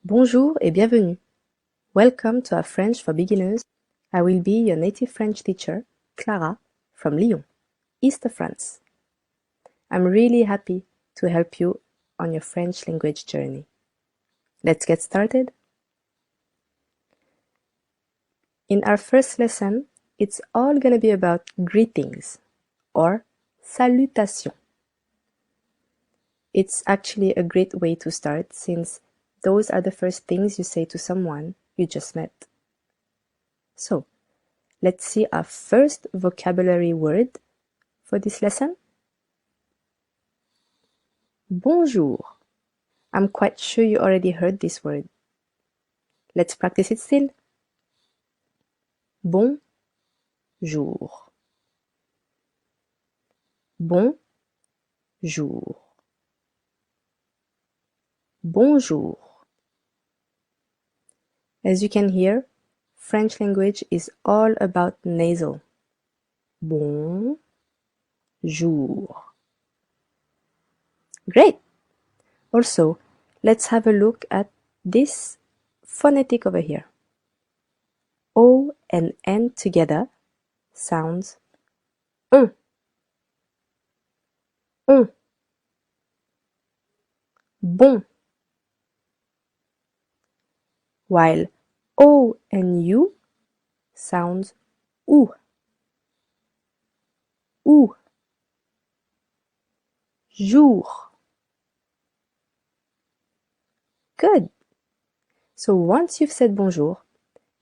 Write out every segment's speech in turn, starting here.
Bonjour et bienvenue. Welcome to our French for Beginners. I will be your native French teacher, Clara, from Lyon, East of France. I'm really happy to help you on your French language journey. Let's get started. In our first lesson, it's all going to be about greetings or salutation. It's actually a great way to start since those are the first things you say to someone you just met. So, let's see our first vocabulary word for this lesson. Bonjour. I'm quite sure you already heard this word. Let's practice it still. Bonjour. Bonjour. Bonjour. As you can hear, French language is all about nasal. Bonjour. Great! Also, let's have a look at this phonetic over here. O and N together sounds un. Bon. While O and U sounds ou. Ou. Jour. Good. So once you've said bonjour,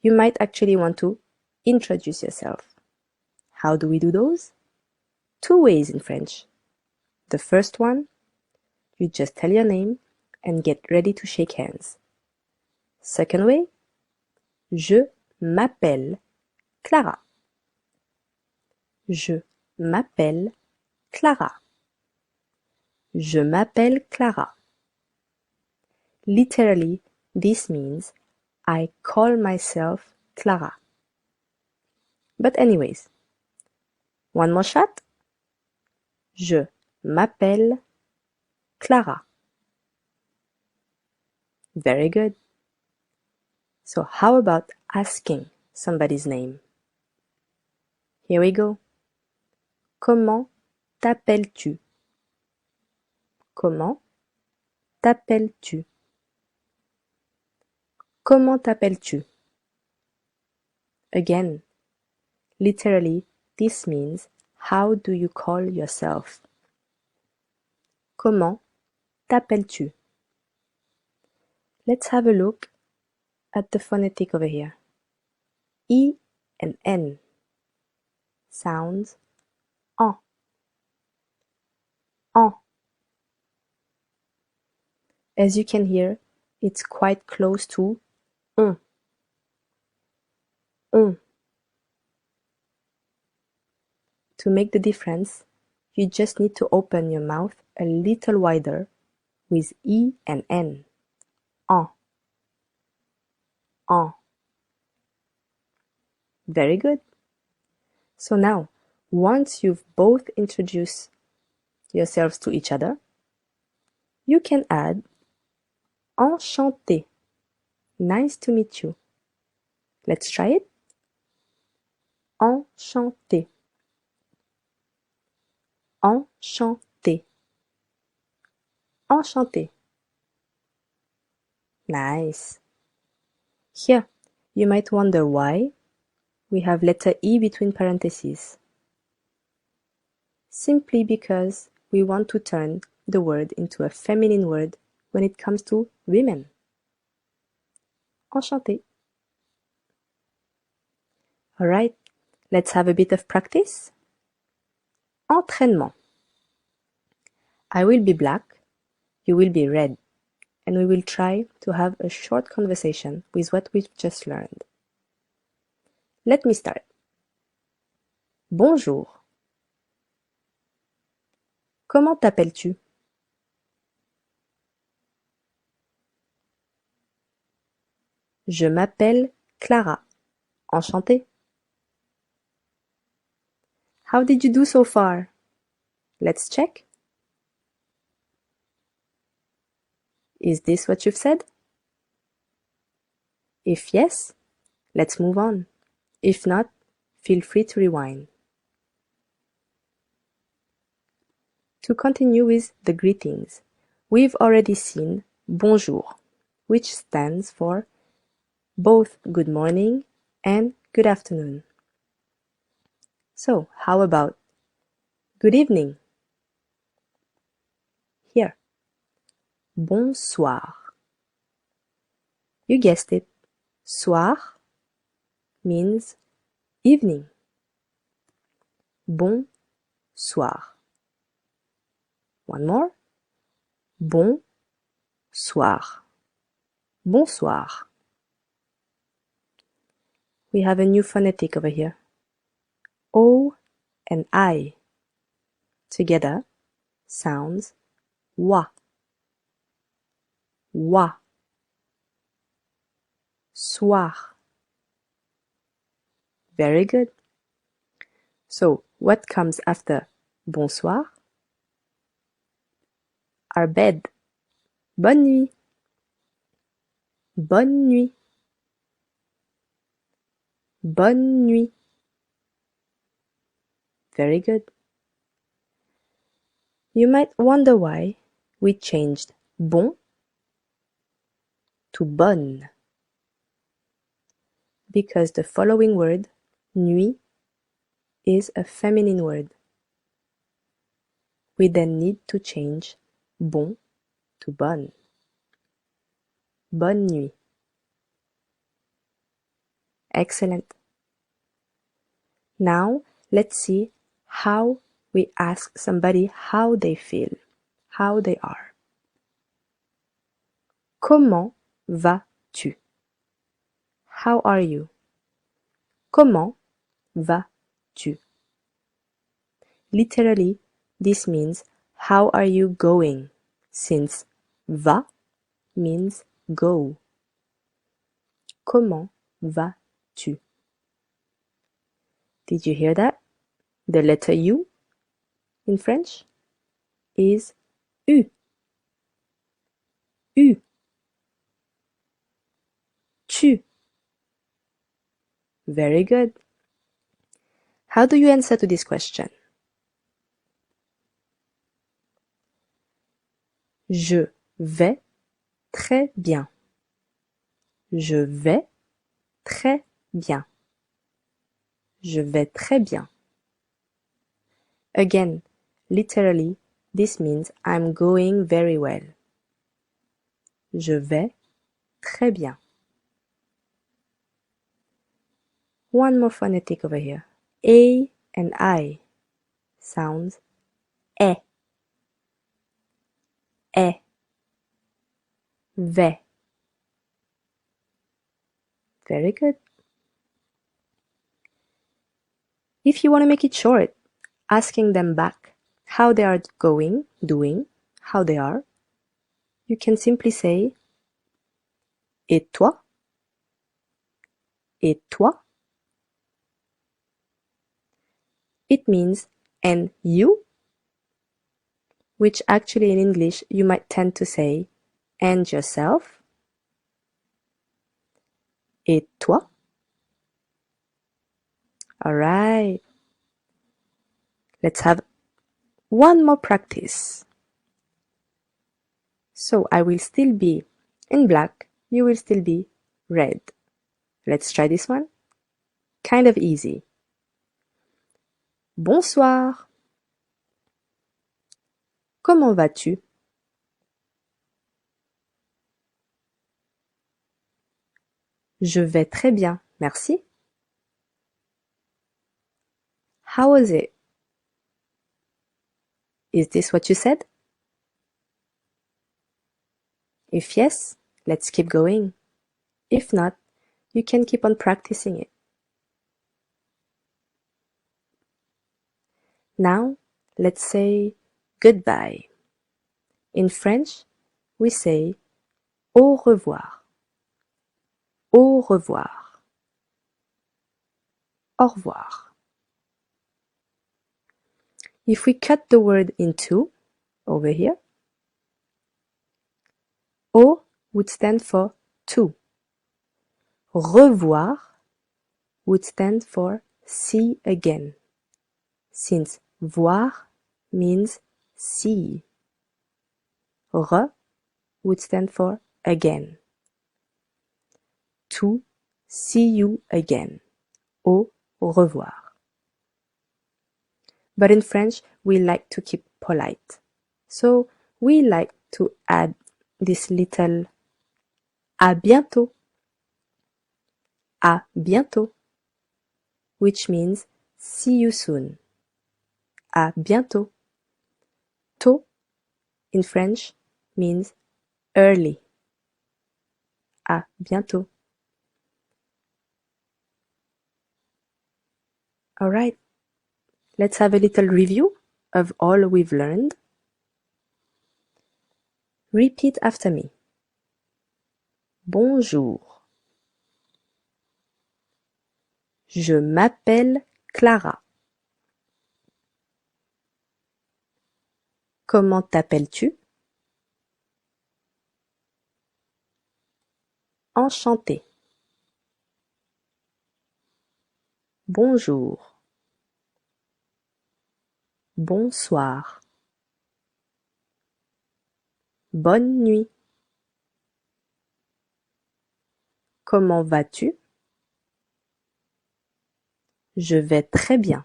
you might actually want to introduce yourself. How do we do those? Two ways in French. The first one, you just tell your name and get ready to shake hands. Second way, je m'appelle Clara. Je m'appelle Clara. Je m'appelle Clara. Literally, this means I call myself Clara. But anyways, one more shot. Je m'appelle Clara. Very good. So how about asking somebody's name? Here we go. Comment t'appelles-tu? Comment t'appelles-tu? Comment t'appelles-tu? Again, literally, this means how do you call yourself? Comment t'appelles-tu? Let's have a look at the phonetic over here. I and N sounds en. En. As you can hear, it's quite close to un. Un. To make the difference, you just need to open your mouth a little wider with I and N. En. En. Very good. So now, once you've both introduced yourselves to each other, you can add enchanté. Nice to meet you. Let's try it. Enchanté. Enchanté. Enchanté. Nice. Here, you might wonder why we have letter E between parentheses. Simply because we want to turn the word into a feminine word when it comes to women. Enchanté. Alright, let's have a bit of practice. Entraînement. I will be black, you will be red, and we will try to have a short conversation with what we've just learned. Let me start. Bonjour. Comment t'appelles-tu? Je m'appelle Clara. Enchantée. How did you do so far? Let's check. Is this what you've said? If yes, let's move on. If not, feel free to rewind. To continue with the greetings, we've already seen Bonjour, which stands for both good morning and good afternoon. So, how about good evening? Here. Bonsoir. You guessed it. Soir means evening. Bonsoir. One more. Bonsoir. Bonsoir. We have a new phonetic over here. O and I together sounds wa. Wa. Soir. Very good. So, what comes after bonsoir? Our bed. Bonne nuit. Bonne nuit. Bonne nuit. Very good. You might wonder why we changed bon to bonne. Because the following word, nuit, is a feminine word. We then need to change bon to bonne. Bonne nuit. Excellent. Now, let's see how we ask somebody how they feel, how they are. Comment vas-tu? How are you? Comment vas-tu? Literally, this means how are you going, since va means go. Comment vas-tu? Did you hear that? The letter U in French is U. U. Tu. Very good. How do you answer to this question? Je vais très bien. Je vais très bien. Je vais très bien. Again, literally, this means I'm going very well. Je vais très bien. One more phonetic over here. A and I sounds eh. Eh. Vais. Very good. If you want to make it short, asking them back how they are going, doing, how they are, you can simply say et toi? Et toi? It means and you, which actually in English you might tend to say and yourself. Et toi? Alright. Let's have one more practice. So I will still be in black, you will still be red. Let's try this one. Kind of easy. Bonsoir. Comment vas-tu? Je vais très bien, merci. How was it? Is this what you said? If yes, let's keep going. If not, you can keep on practicing it. Now, let's say goodbye. In French, we say au revoir. Au revoir. Au revoir. If we cut the word in two, over here, au would stand for two. Revoir would stand for see again, since voir means see. Re would stand for again. To see you again. Au revoir. But in French, we like to keep polite. So we like to add this little à bientôt. À bientôt, which means see you soon. À bientôt. Tôt in French means early. À bientôt. All right. Let's have a little review of all we've learned. Repeat after me. Bonjour. Je m'appelle Clara. Comment t'appelles-tu? Enchanté. Bonjour. Bonsoir. Bonne nuit. Comment vas-tu? Je vais très bien.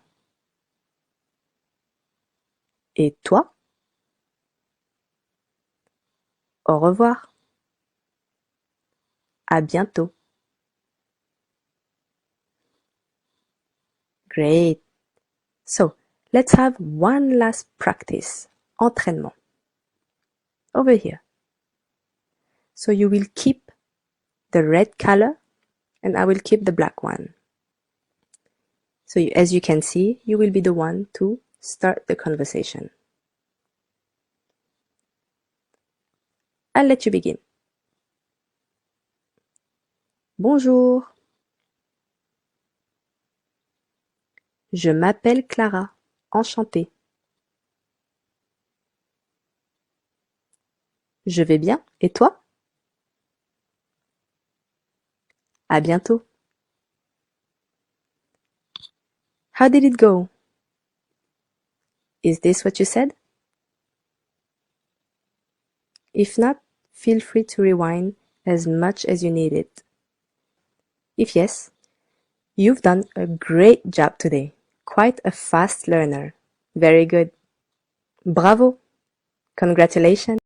Et toi? Au revoir. À bientôt. Great. So, let's have one last practice. Entraînement. Over here. So you will keep the red color and I will keep the black one. So as you can see, you will be the one to start the conversation. I'll let you begin. Bonjour. Je m'appelle Clara. Enchantée. Je vais bien. Et toi? À bientôt. How did it go? Is this what you said? If not, feel free to rewind as much as you need it. If yes, you've done a great job today. Quite a fast learner. Very good. Bravo. Congratulations.